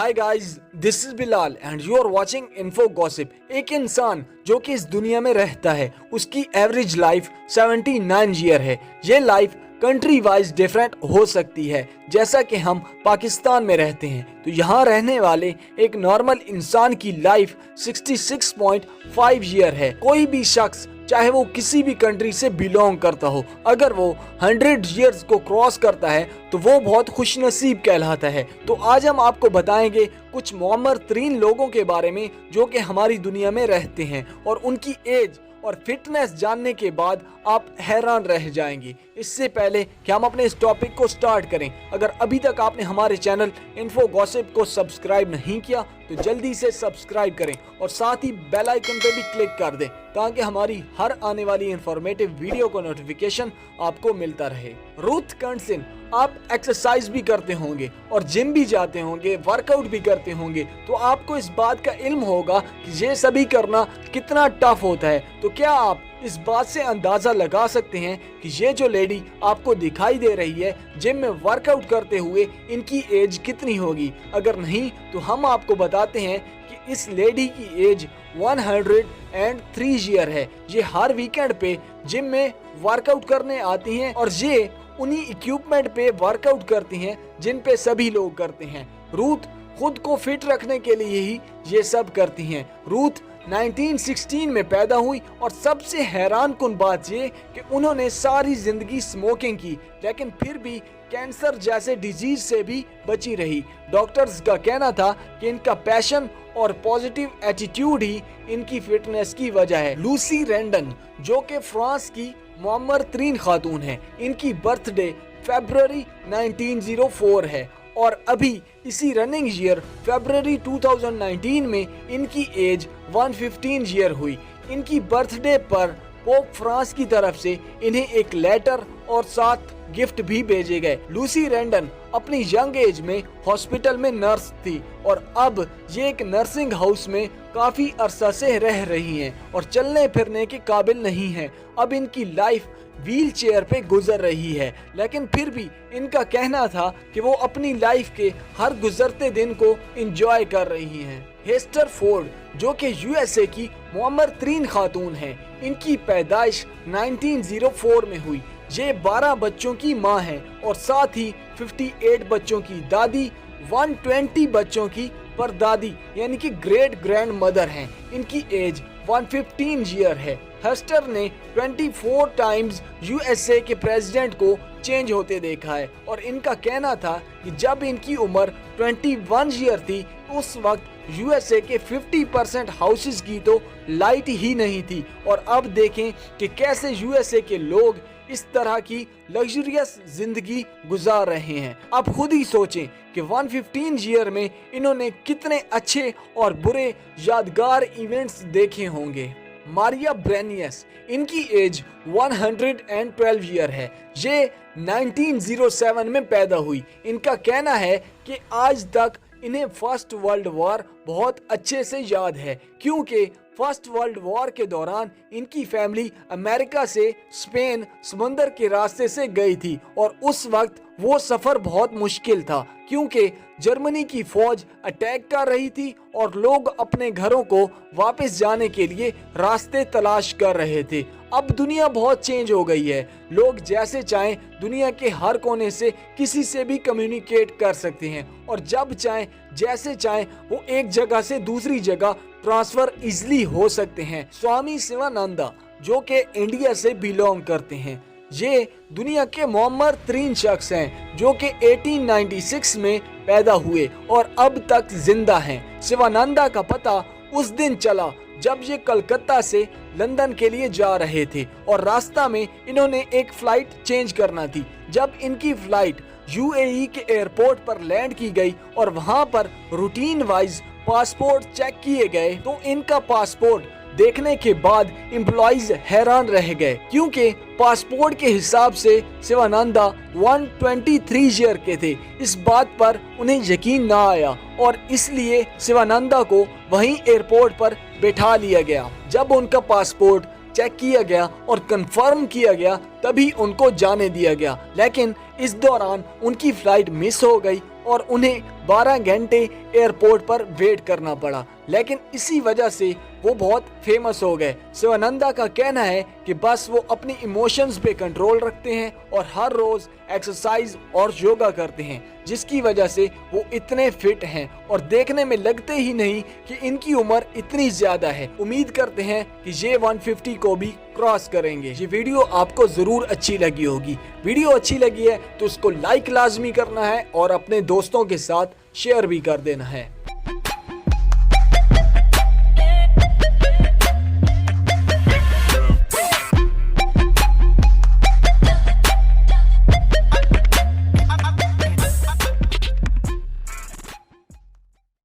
Hi guys, this is Bilal and you are watching info gossip. एक इंसान जो कि इस दुनिया में रहता है, उसकी एवरेज लाइफ 79 ईयर है। ये लाइफ कंट्री वाइज डिफरेंट हो सकती है। जैसा कि हम पाकिस्तान में रहते हैं तो यहाँ रहने वाले एक नॉर्मल इंसान की लाइफ 66.5 ईयर है। कोई भी शख्स चाहे वो किसी भी कंट्री से बिलोंग करता हो, अगर वो 100 ईयर्स को क्रॉस करता है तो वो बहुत खुशनसीब कहलाता है। तो आज हम आपको बताएंगे कुछ मुअम्मर तरीन लोगों के बारे में जो कि हमारी दुनिया में रहते हैं, और उनकी एज और फिटनेस जानने के बाद आप हैरान रह जाएंगे। इससे पहले कि हम अपने इस टॉपिक को स्टार्ट करें, अगर अभी तक आपने हमारे चैनल इन्फो गॉसिप को सब्सक्राइब नहीं किया तो जल्दी से सब्सक्राइब करें और साथ ही बेल आइकन पर भी क्लिक कर दें ताकि हमारी हर आने वाली इंफॉर्मेटिव वीडियो का नोटिफिकेशन आपको मिलता रहे। रूथ कर्नसन, आप एक्सरसाइज भी करते होंगे और जिम भी जाते होंगे, वर्कआउट भी करते होंगे, तो आपको इस बात का इल्म होगा कि ये सभी करना कितना टफ होता है। तो क्या आप इस बात से अंदाजा लगा सकते हैं कि ये जो लेडी आपको दिखाई दे रही है जिम में वर्कआउट करते हुए, इनकी एज कितनी होगी? अगर नहीं तो हम आपको बताते हैं कि इस लेडी की एज 103 ईयर है। ये हर वीकेंड पे जिम में वर्कआउट करने आती हैं और ये उन्हीं इक्विपमेंट पे वर्कआउट करती हैं जिन पे सभी लोग करते हैं। रूथ खुद को फिट रखने के लिए ही ये सब करती हैं। रूथ 1916 में पैदा हुई और सबसे हैरान कुन बात ये कि उन्होंने सारी जिंदगी स्मोकिंग की, लेकिन फिर भी कैंसर जैसे डिजीज से भी बची रही। डॉक्टर्स का कहना था कि इनका पैशन और पॉजिटिव एटीट्यूड ही इनकी फिटनेस की वजह है। लूसी रेंडन, जो कि फ्रांस की मुअम्मर तरीन खातून है, इनकी बर्थडे फरवरी 1904 है और अभी इसी रनिंग ईयर फरवरी 2019 में इनकी एज 115 ईयर हुई। इनकी बर्थडे पर पोप फ्रांस की तरफ से इन्हें एक लेटर और 7 गिफ्ट भी भेजे गए। लूसी रेंडन अपनी यंग एज में हॉस्पिटल में नर्स थी और अब ये एक नर्सिंग हाउस में काफी अरसा से रह रही हैं और चलने फिरने के काबिल नहीं हैं। अब इनकी लाइफ व्हील चेयर पे गुजर रही है, लेकिन फिर भी इनका कहना था कि वो अपनी लाइफ के हर गुजरते दिन को एंजॉय कर रही हैं। हेस्टर फोर्ड, जो कि यूएसए की मुअम्मर तरीन खातून है, इनकी पैदाइश 1904 में हुई। ये 12 बच्चों की मां है और साथ ही 58 बच्चों की दादी, 120 बच्चों की परदादी यानी कि ग्रेट ग्रैंड मदर हैं। इनकी एज 115 ईयर है। हेस्टर ने 24 टाइम्स यूएसए के प्रेसिडेंट को चेंज होते देखा है और इनका कहना था कि जब इनकी उम्र 21 ईयर थी उस वक्त यूएसए के 50% हाउसेस की तो लाइट ही नहीं थी, और अब देखें कि कैसे यूएसए के लोग इस तरह की लग्जरियस जिंदगी गुजार रहे हैं। आप खुद ही सोचें कि 115 ईयर में इन्होंने कितने अच्छे और बुरे यादगार इवेंट्स देखे होंगे। मारिया ब्रेनियस, इनकी एज 112 ईयर है। ये 1907 में पैदा हुई। इनका कहना है कि आज तक इन्हें फर्स्ट वर्ल्ड वॉर बहुत अच्छे से याद है, क्योंकि फर्स्ट वर्ल्ड वॉर के दौरान इनकी फैमिली अमेरिका से स्पेन समुंदर के रास्ते से गई थी और उस वक्त वो सफर बहुत मुश्किल था क्योंकि जर्मनी की फौज अटैक कर रही थी और लोग अपने घरों को वापस जाने के लिए रास्ते तलाश कर रहे थे। अब दुनिया बहुत चेंज हो गई है। लोग जैसे चाहें दुनिया के हर कोने से किसी से भी कम्युनिकेट कर सकते हैं और जब चाहें जैसे चाहें वो एक जगह से दूसरी जगह ट्रांसफर इजिली हो सकते हैं। स्वामी शिवानंदा, जो कि इंडिया से बिलोंग करते हैं, ये दुनिया के मुअम्मर तरीन शख्स हैं जो कि 1896 में पैदा हुए और अब तक जिंदा हैं। शिवानंदा का पता उस दिन चला जब ये कलकत्ता से लंदन के लिए जा रहे थे और रास्ता में इन्होंने एक फ्लाइट चेंज करना थी। जब इनकी फ्लाइट यूएई के एयरपोर्ट पर लैंड की गई और वहां पर रूटीन वाइज पासपोर्ट चेक किए गए तो इनका पासपोर्ट देखने के बाद एम्प्लॉइज हैरान रह गए, क्योंकि पासपोर्ट के हिसाब से शिवानंदा 123 ईयर के थे। इस बात पर उन्हें यकीन ना आया और इसलिए शिवानंदा को वहीं एयरपोर्ट पर बैठा लिया गया। जब उनका पासपोर्ट चेक किया गया और कंफर्म किया गया तभी उनको जाने दिया गया, लेकिन इस दौरान उनकी फ्लाइट मिस हो गई और उन्हें 12 घंटे एयरपोर्ट पर वेट करना पड़ा, लेकिन इसी वजह से वो बहुत फेमस हो गए। शिवानंदा का कहना है कि बस वो अपनी इमोशंस पे कंट्रोल रखते हैं और हर रोज एक्सरसाइज और योगा करते हैं, जिसकी वजह से वो इतने फिट हैं और देखने में लगते ही नहीं कि इनकी उम्र इतनी ज्यादा है। उम्मीद करते हैं कि ये 150 को भी क्रॉस करेंगे। ये वीडियो आपको जरूर अच्छी लगी होगी। वीडियो अच्छी लगी है तो इसको लाइक लाजमी करना है और अपने दोस्तों के साथ शेयर भी कर देना है।